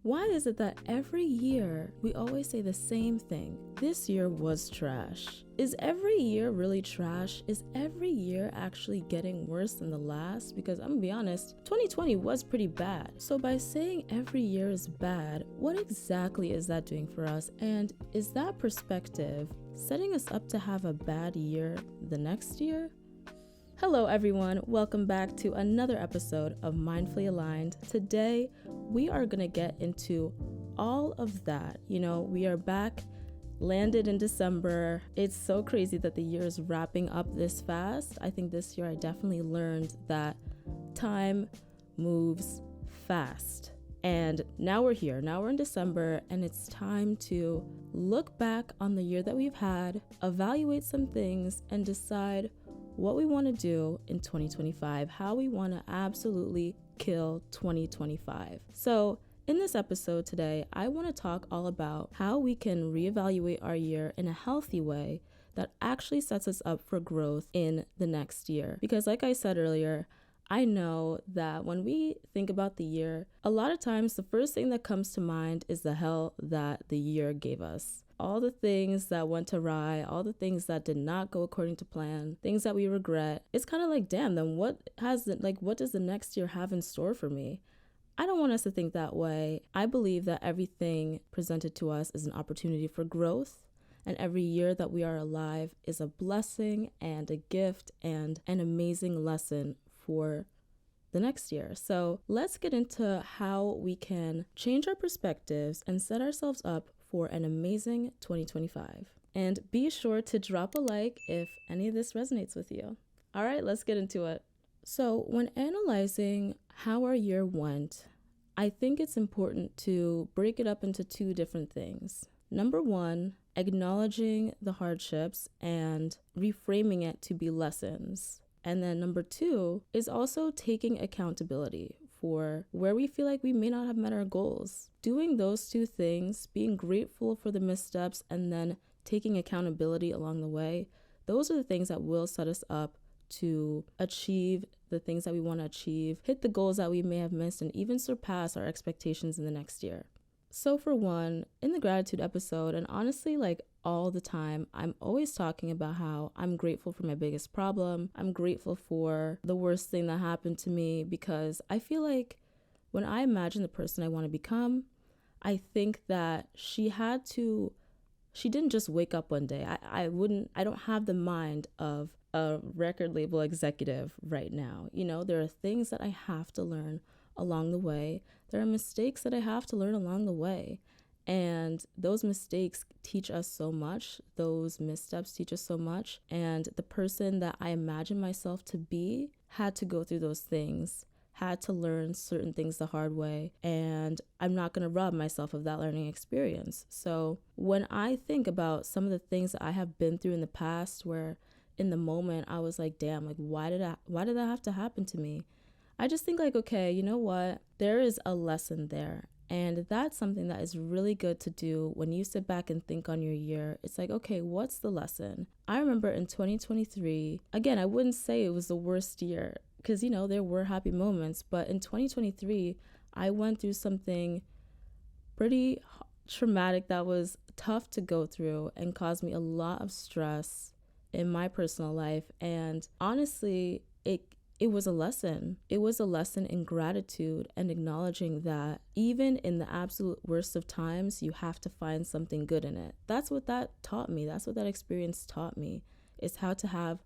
Why is it that every year we always say the same thing? This year was trash. Is every year really trash? Is every year actually getting worse than the last? Because I'm gonna be honest, 2020 was pretty bad. So by saying every year is bad, what exactly is that doing for us? And is that perspective setting us up to have a bad year the next year? Hello everyone, welcome back to another episode of Mindfully Aligned. Today, we are gonna get into all of that. We are back, landed in December. It's so crazy that the year is wrapping up this fast. I think this year I definitely learned that time moves fast. And now we're here, now we're in December, and it's time to look back on the year that we've had, evaluate some things, and decide what we want to do in 2025, how we want to absolutely kill 2025. So in this episode today, I want to talk all about how we can reevaluate our year in a healthy way that actually sets us up for growth in the next year. Because like I said earlier, I know that when we think about the year, a lot of times the first thing that comes to mind is the hell that the year gave us. All the things that went awry, all the things that did not go according to plan, things that we regret. It's kind of like, damn, then what does the next year have in store for me? I don't want us to think that way. I believe that everything presented to us is an opportunity for growth, and every year that we are alive is a blessing and a gift and an amazing lesson for the next year. So let's get into how we can change our perspectives and set ourselves up for an amazing 2025. And be sure to drop a like if any of this resonates with you. All right, let's get into it. So when analyzing how our year went, I think it's important to break it up into two different things. Number one, acknowledging the hardships and reframing it to be lessons. And then number two is also taking accountability for where we feel like we may not have met our goals. Doing those two things, being grateful for the missteps and then taking accountability along the way, those are the things that will set us up to achieve the things that we want to achieve, hit the goals that we may have missed, and even surpass our expectations in the next year. So for one, in the gratitude episode, and honestly, all the time, I'm always talking about how I'm grateful for my biggest problem. I'm grateful for the worst thing that happened to me, because I feel like when I imagine the person I want to become, I think that she didn't just wake up one day. I don't have the mind of a record label executive right now. There are things that I have to learn along the way. There are mistakes that I have to learn along the way. And those mistakes teach us so much. Those missteps teach us so much. And the person that I imagine myself to be had to go through those things, had to learn certain things the hard way. And I'm not going to rob myself of that learning experience. So when I think about some of the things that I have been through in the past, where in the moment I was like, damn, why did that have to happen to me? I just think okay, you know what? There is a lesson there. And that's something that is really good to do when you sit back and think on your year. It's okay, what's the lesson? I remember in 2023, again, I wouldn't say it was the worst year because, there were happy moments. But in 2023, I went through something pretty traumatic that was tough to go through and caused me a lot of stress in my personal life. And honestly, it was a lesson. It was a lesson in gratitude and acknowledging that even in the absolute worst of times, you have to find something good in it. That's what that taught me. That's what that experience taught me, is how to have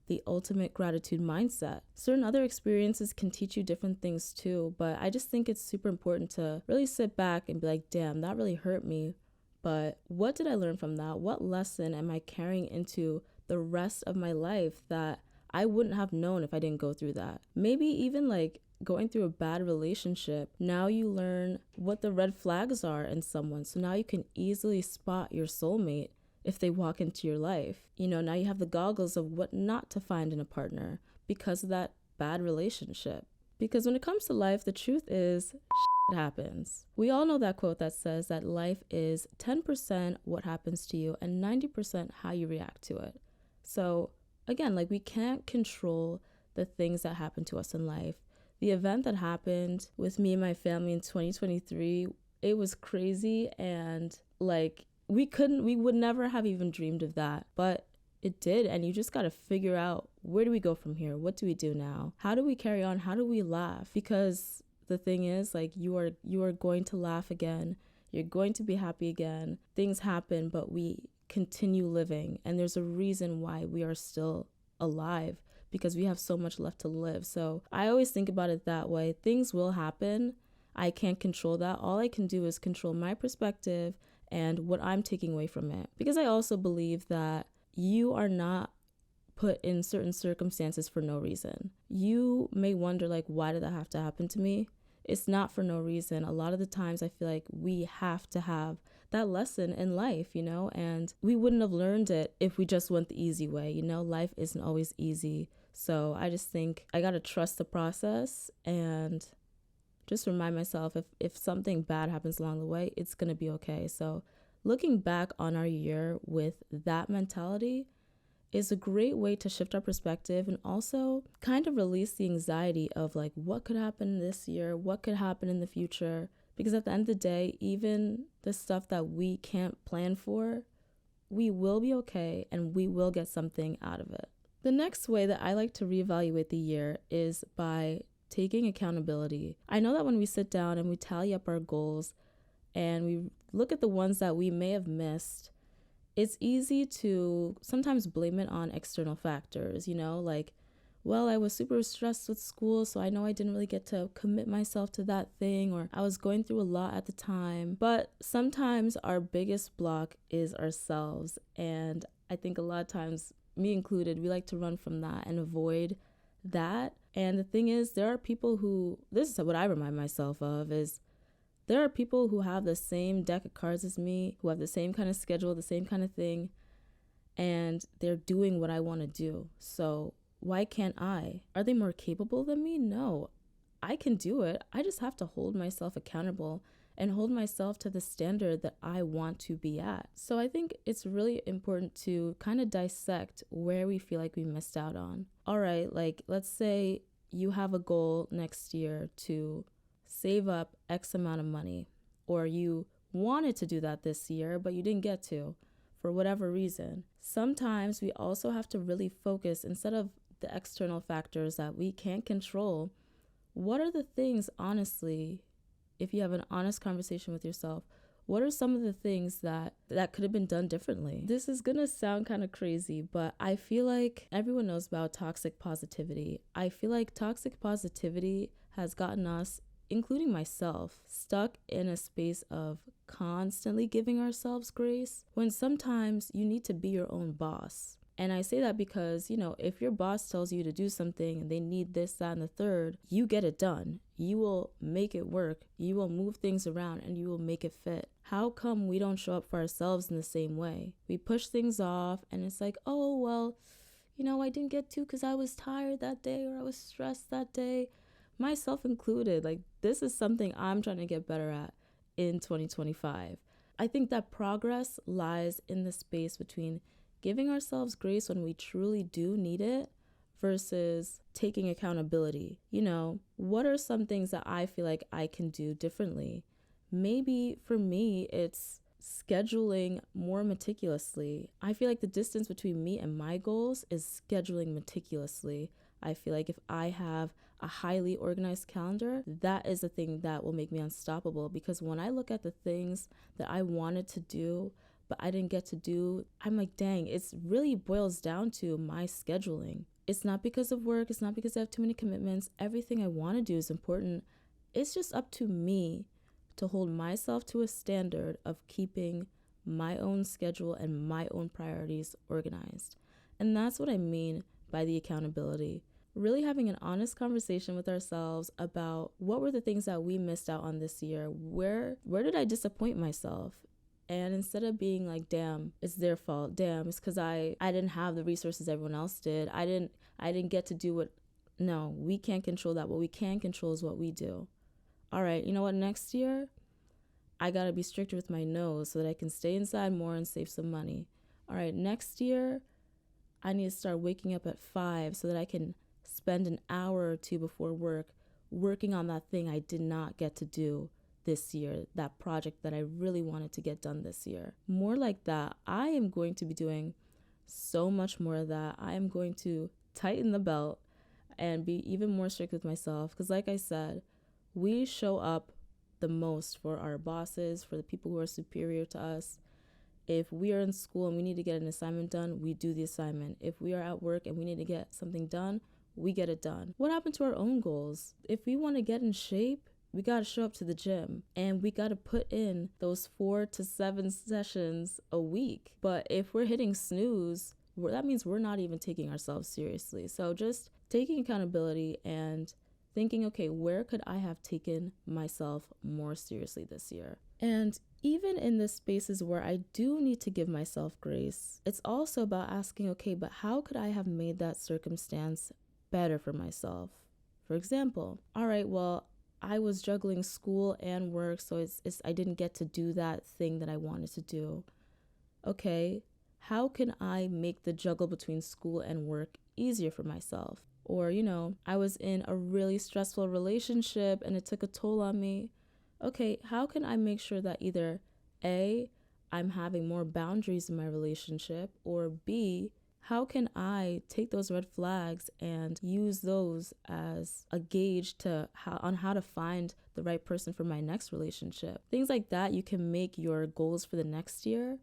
the ultimate gratitude mindset. Certain other experiences can teach you different things too, but I just think it's super important to really sit back and be like, damn, that really hurt me. But what did I learn from that? What lesson am I carrying into the rest of my life that I wouldn't have known if I didn't go through that? Maybe even going through a bad relationship, now you learn what the red flags are in someone. So now you can easily spot your soulmate if they walk into your life. Now you have the goggles of what not to find in a partner because of that bad relationship. Because when it comes to life, the truth is shit happens. We all know that quote that says that life is 10% what happens to you and 90% how you react to it. So again, we can't control the things that happen to us in life. The event that happened with me and my family in 2023 It was crazy, and like we would never have even dreamed of that, but it did. And you just got to figure out, where do we go from here? What do we do now? How do we carry on? How do we laugh? Because the thing is, like, you are going to laugh again. You're going to be happy again. Things happen, but we continue living, and there's a reason why we are still alive, because we have so much left to live. So I always think about it that way. Things will happen. I can't control that. All I can do is control my perspective and what I'm taking away from it. Because I also believe that you are not put in certain circumstances for no reason. You may wonder, like, why did that have to happen to me? It's not for no reason. A lot of the times I feel like we have to have that lesson in life, and we wouldn't have learned it if we just went the easy way. Life isn't always easy. So I just think I got to trust the process and just remind myself, if something bad happens along the way, it's going to be okay. So looking back on our year with that mentality is a great way to shift our perspective and also kind of release the anxiety of, like, what could happen this year, what could happen in the future. Because at the end of the day, even the stuff that we can't plan for, we will be okay and we will get something out of it. The next way that I like to reevaluate the year is by taking accountability. I know that when we sit down and we tally up our goals and we look at the ones that we may have missed, it's easy to sometimes blame it on external factors, like, well, I was super stressed with school, so I know I didn't really get to commit myself to that thing, or I was going through a lot at the time. But sometimes our biggest block is ourselves. And I think a lot of times, me included, we like to run from that and avoid that. And the thing is, there are people who, this is what I remind myself of, is there are people who have the same deck of cards as me, who have the same kind of schedule, the same kind of thing, and they're doing what I want to do. So why can't I? Are they more capable than me? No, I can do it. I just have to hold myself accountable and hold myself to the standard that I want to be at. So I think it's really important to kind of dissect where we feel like we missed out on. All right, like, let's say you have a goal next year to save up X amount of money, or you wanted to do that this year, but you didn't get to for whatever reason. Sometimes we also have to really focus, instead of the external factors that we can't control, what are the things, honestly, if you have an honest conversation with yourself, what are some of the things that could have been done differently? This is gonna sound kind of crazy, but I feel like everyone knows about toxic positivity. I feel like toxic positivity has gotten us, including myself, stuck in a space of constantly giving ourselves grace, when sometimes you need to be your own boss. And I say that because, if your boss tells you to do something and they need this, that, and the third, you get it done. You will make it work. You will move things around and you will make it fit. How come we don't show up for ourselves in the same way? We push things off and it's like, oh, well, I didn't get to because I was tired that day, or I was stressed that day. Myself included. Like, this is something I'm trying to get better at in 2025. I think that progress lies in the space between giving ourselves grace when we truly do need it versus taking accountability. What are some things that I feel like I can do differently? Maybe for me, it's scheduling more meticulously. I feel like the distance between me and my goals is scheduling meticulously. I feel like if I have a highly organized calendar, that is the thing that will make me unstoppable. Because when I look at the things that I wanted to do, but I didn't get to do, I'm like, dang, it really boils down to my scheduling. It's not because of work. It's not because I have too many commitments. Everything I want to do is important. It's just up to me to hold myself to a standard of keeping my own schedule and my own priorities organized. And that's what I mean by the accountability. Really having an honest conversation with ourselves about what were the things that we missed out on this year. Where did I disappoint myself? And instead of being like, damn, it's their fault. Damn, it's because I didn't have the resources everyone else did. I didn't get to do what. No, we can't control that. What we can control is what we do. All right, you know what? Next year, I got to be stricter with my nose so that I can stay inside more and save some money. All right, next year, I need to start waking up at 5 so that I can spend an hour or two before work working on that thing I did not get to do this year, that project that I really wanted to get done this year. More like that. I am going to be doing so much more of that. I am going to tighten the belt and be even more strict with myself, because like I said, we show up the most for our bosses, for the people who are superior to us. If we are in school and we need to get an assignment done, we do the assignment. If we are at work and we need to get something done, we get it done. What happened to our own goals? If we want to get in shape, we got to show up to the gym and we got to put in those 4 to 7 sessions a week. But if we're hitting snooze, that means we're not even taking ourselves seriously. So just taking accountability and thinking, okay, where could I have taken myself more seriously this year? And even in the spaces where I do need to give myself grace, it's also about asking, okay, but how could I have made that circumstance better for myself? For example, all right, well, I was juggling school and work, so I didn't get to do that thing that I wanted to do. Okay, how can I make the juggle between school and work easier for myself? Or, I was in a really stressful relationship and it took a toll on me. Okay, how can I make sure that either A, I'm having more boundaries in my relationship, or B, how can I take those red flags and use those as a gauge on how to find the right person for my next relationship? Things like that, you can make your goals for the next year.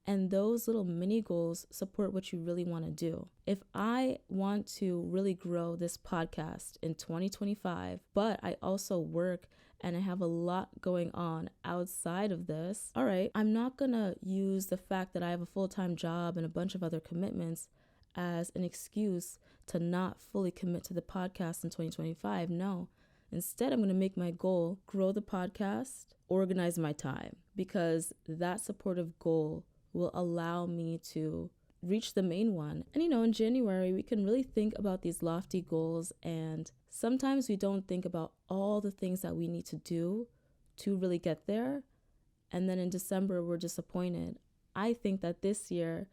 And those little mini goals support what you really want to do. If I want to really grow this podcast in 2025, but I also work and I have a lot going on outside of this, all right, I'm not going to use the fact that I have a full-time job and a bunch of other commitments as an excuse to not fully commit to the podcast in 2025. No. Instead, I'm going to make my goal grow the podcast, organize my time, because that supportive goal will allow me to reach the main one. And in January, we can really think about these lofty goals, and sometimes we don't think about all the things that we need to do to really get there. And then in December, we're disappointed. I think that this year,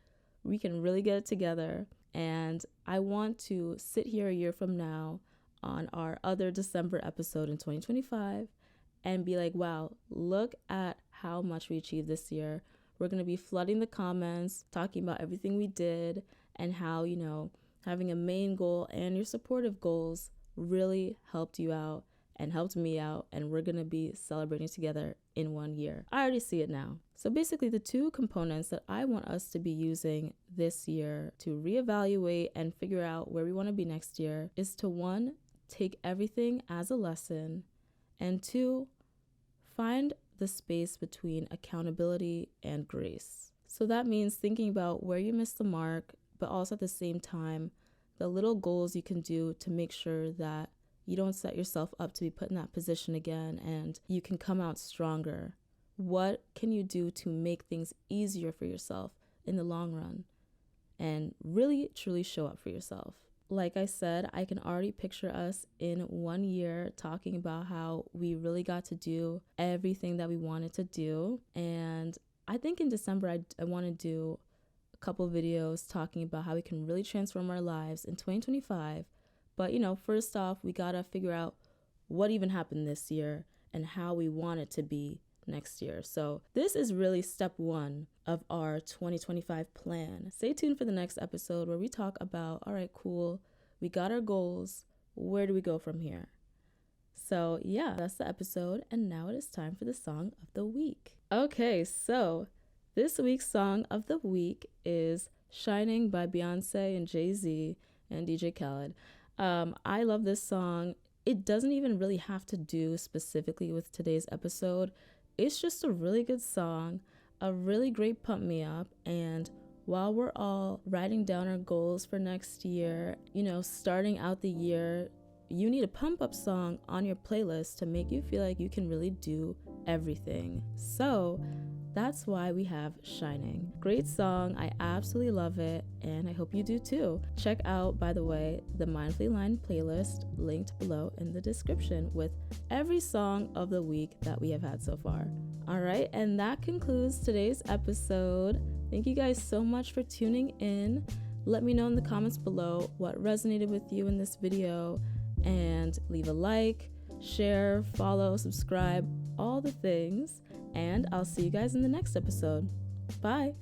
we can really get it together. And I want to sit here a year from now on our other December episode in 2025 and be like, wow, look at how much we achieved this year. We're going to be flooding the comments, talking about everything we did and how, having a main goal and your supportive goals really helped you out and helped me out. And we're going to be celebrating together in 1 year. I already see it now. So basically, the two components that I want us to be using this year to reevaluate and figure out where we want to be next year is to 1, take everything as a lesson, and 2, find the space between accountability and grace. So that means thinking about where you missed the mark, but also at the same time, the little goals you can do to make sure that you don't set yourself up to be put in that position again and you can come out stronger. What can you do to make things easier for yourself in the long run and really, truly show up for yourself? Like I said, I can already picture us in 1 year talking about how we really got to do everything that we wanted to do. And I think in December, I want to do a couple videos talking about how we can really transform our lives in 2025. But, first off, we got to figure out what even happened this year and how we want it to be next year. So this is really step 1 of our 2025 plan. Stay tuned for the next episode where we talk about, all right, cool, we got our goals. Where do we go from here? So yeah, that's the episode. And now it is time for the song of the week. Okay, so this week's song of the week is Shining by Beyonce and Jay-Z and DJ Khaled. I love this song. It doesn't even really have to do specifically with today's episode. It's just a really good song, a really great pump me up. And while we're all writing down our goals for next year, starting out the year, you need a pump up song on your playlist to make you feel like you can really do everything. So that's why we have Shining. Great song. I absolutely love it. And I hope you do too. Check out, by the way, the Mindfully Line playlist linked below in the description with every song of the week that we have had so far. All right. And that concludes today's episode. Thank you guys so much for tuning in. Let me know in the comments below what resonated with you in this video, and leave a like, share, follow, subscribe, all the things, and I'll see you guys in the next episode. Bye.